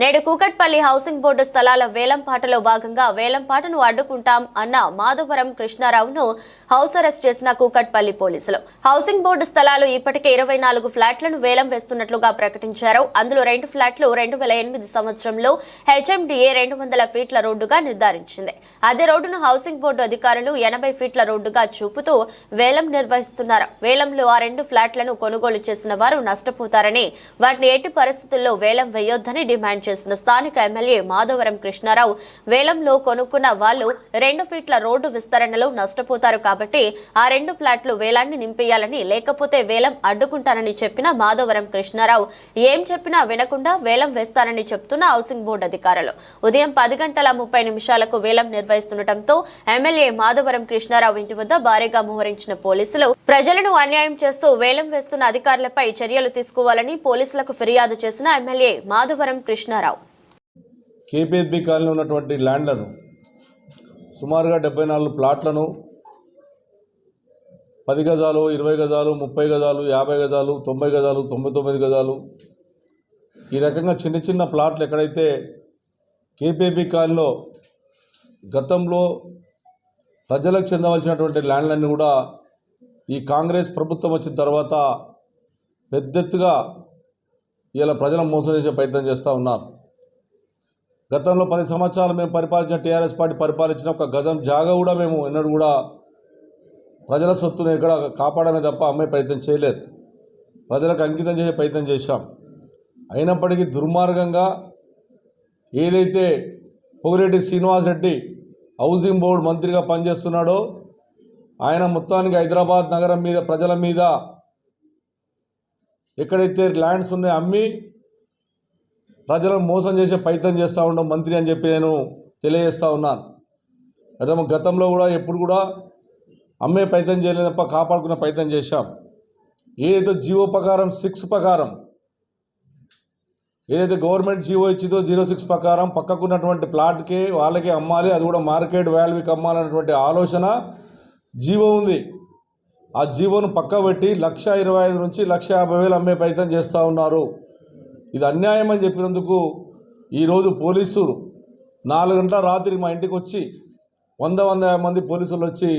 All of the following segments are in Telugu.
నేడు కూకట్పల్లి హౌసింగ్ బోర్డు స్థలాల వేలంపాటలో భాగంగా వేలంపాటను అడ్డుకుంటాం అన్న మాధవరం కృష్ణారావును హౌస్ అరెస్ట్ చేసిన కూకట్పల్లి పోలీసులు. హౌసింగ్ బోర్డు స్థలాలు ఇప్పటికే 24 ఫ్లాట్లను వేలం వేస్తున్నట్లుగా ప్రకటించారు. అందులో 2 ఫ్లాట్లు 2008 సంవత్సరంలో హెచ్ఎండిఏ 200 ఫీట్ల రోడ్డుగా నిర్ధారించింది. అదే రోడ్డును హౌసింగ్ బోర్డు అధికారులు 80 ఫీట్ల రోడ్డుగా చూపుతూ వేలం నిర్వహిస్తున్నారు. వేలంలో ఆ 2 ఫ్లాట్లను కొనుగోలు చేసిన వారు నష్టపోతారని, వాటిని ఎట్టి పరిస్థితుల్లో వేలం వేయొద్దని డిమాండ్ చేసిన స్థానిక ఎమ్మెల్యే మాధవరం కృష్ణారావు, వేలంలో కొనుక్కున్న వాళ్లు 2 ఫీట్ల రోడ్డు విస్తరణలో నష్టపోతారు కాబట్టి ఆ 2 ఫ్లాట్లు వేలాన్ని నింపేయాలని, లేకపోతే వేలం అడ్డుకుంటానని చెప్పిన మాధవరం కృష్ణారావు ఏం చెప్పినా వినకుండా వేలం వేస్తానని చెప్తున్న హౌసింగ్ బోర్డు అధికారులు ఉదయం 10:30 వేలం నిర్వహిస్తుండటంతో ఎమ్మెల్యే మాధవరం కృష్ణారావు ఇంటి వద్ద భారీగా మోహరించిన పోలీసులు ప్రజలను అన్యాయం చేస్తూ వేలం వేస్తున్న అధికారులపై చర్యలు తీసుకోవాలని పోలీసులకు ఫిర్యాదు చేసిన ఎమ్మెల్యే మాధవరం కృష్ణారావు కేపీహెచ్బీ కాలనీలో ఉన్నటువంటి ల్యాండ్లను సుమారుగా 74 ప్లాట్లను 10 గజాలు, 20 గజాలు, 30 గజాలు, 50 గజాలు, 90 గజాలు, 99 గజాలు, ఈ రకంగా చిన్న చిన్న ప్లాట్లు ఎక్కడైతే కేపీహెచ్బీ కాలనీలో గతంలో ప్రజలకు చెందవలసినటువంటి ల్యాండ్లన్నీ కూడా ఈ కాంగ్రెస్ ప్రభుత్వం వచ్చిన తర్వాత పెద్ద ఎత్తుగా ఇలా ప్రజలను మోసం చేసే ప్రయత్నం చేస్తూ ఉన్నారు. గతంలో 10 సంవత్సరాలు మేము పరిపాలించిన టీఆర్ఎస్ పార్టీ పరిపాలించిన ఒక గజం జాగా కూడా మేము ఎన్నడూ కూడా ప్రజల సొత్తును ఎక్కడ కాపాడమే తప్ప అమ్మే ప్రయత్నం చేయలేదు. ప్రజలకు అంకితం చేసే ప్రయత్నం చేశాం. అయినప్పటికీ దుర్మార్గంగా ఏదైతే పొగిరెడ్డి శ్రీనివాస్ రెడ్డి హౌసింగ్ బోర్డు మంత్రిగా పనిచేస్తున్నాడో ఆయన మొత్తానికి హైదరాబాద్ నగరం మీద, ప్రజల మీద ఎక్కడైతే ల్యాండ్స్ ఉన్నాయో అమ్మి ప్రజలను మోసం చేసే ప్రయత్నం చేస్తూ ఉండడం మంత్రి అని చెప్పి నేను తెలియజేస్తూ ఉన్నాను. అయితే గతంలో కూడా ఎప్పుడు కూడా అమ్మే ప్రయత్నం చేయలేదు తప్ప కాపాడుకునే ప్రయత్నం చేశాం. ఏదైతే జీవో ప్రకారం 6 ప్రకారం ఏదైతే గవర్నమెంట్ జీవో ఇచ్చిందో 06 ప్రకారం పక్కకున్నటువంటి ప్లాట్కే వాళ్ళకే అమ్మాలి, అది కూడా మార్కెట్ వాల్యూకి అమ్మాలన్నటువంటి ఆలోచన జీవో ఉంది. ఆ జీవోను పక్కబెట్టి 1,25,000 నుంచి 1,50,000 అమ్మే ప్రయత్నం చేస్తూ ఉన్నారు. ఇది అన్యాయం అని చెప్పినందుకు ఈరోజు పోలీసులు 4 గంటల రాత్రి మా ఇంటికి వచ్చి 100-150 మంది పోలీసులు వచ్చి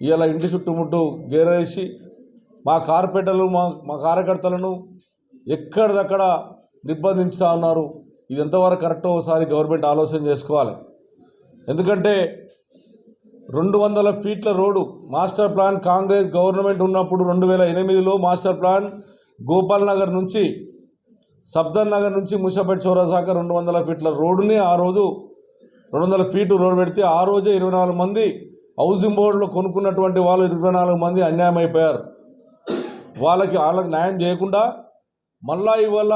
ఇలా ఇంటి చుట్టుముట్టు గేరేసి మా కార్పొరేటర్లు మా కార్యకర్తలను ఎక్కడిదక్కడ నిర్బంధించుతూ ఉన్నారు. ఇది ఎంతవరకు కరెక్టో ఒకసారి గవర్నమెంట్ ఆలోచన చేసుకోవాలి. ఎందుకంటే 200 ఫీట్ల road master plan Congress government ఉన్నప్పుడు 2008లో మాస్టర్ ప్లాన్ గోపాల్ నగర్ నుంచి సబ్దర్ నగర్ నుంచి ముషాపేట్ చౌరసాక 200 ఫీట్ల రోడ్డుని ఆ రోజు 200 ఫీటు రోడ్డు పెడితే ఆ రోజే 24 మంది హౌసింగ్ బోర్డులో కొనుక్కున్నటువంటి వాళ్ళు 24 మంది అన్యాయం అయిపోయారు. వాళ్ళకి న్యాయం చేయకుండా మళ్ళా ఇవాళ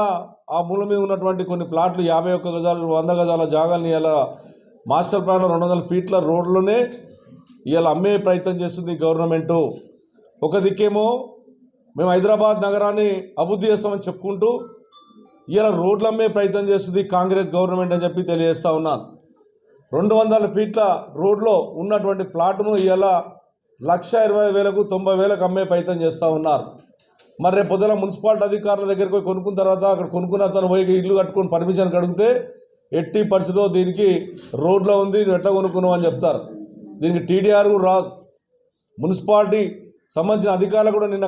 ఆ మూల మీద ఉన్నటువంటి కొన్ని ప్లాట్లు 51 గజాలు 100 గజాల జాగాల్ని ఇలా మాస్టర్ ప్లాన్ 200 ఫీట్ల రోడ్లోనే ఇలా అమ్మే ప్రయత్నం చేస్తుంది గవర్నమెంటు. ఒక దిక్కేమో మేము హైదరాబాద్ నగరాన్ని అభివృద్ధి చేస్తామని చెప్పుకుంటూ ఇలా రోడ్లు అమ్మే ప్రయత్నం చేస్తుంది కాంగ్రెస్ గవర్నమెంట్ అని చెప్పి తెలియజేస్తూ ఉన్నాను. 200 ఫీట్ల రోడ్లో ఉన్నటువంటి ప్లాట్ను ఇలా 1,20,000కు 90,000కు అమ్మే ప్రయత్నం చేస్తూ ఉన్నారు. మరి రేపు పొద్దున మున్సిపాలిటీ అధికారుల దగ్గరికి పోయి కొనుక్కున్న తర్వాత అక్కడ కొనుక్కున్న అతను పోయి ఇల్లు కట్టుకొని పర్మిషన్ అడిగితే ఎట్టి పరిస్థితిలో దీనికి రోడ్లో ఉంది, నువ్వు ఎట్లా కొనుక్కున్నావు అని చెప్తారు. దీనికి టీడీఆర్ రాదు. మున్సిపాలిటీ సంబంధించిన అధికారులు కూడా నిన్న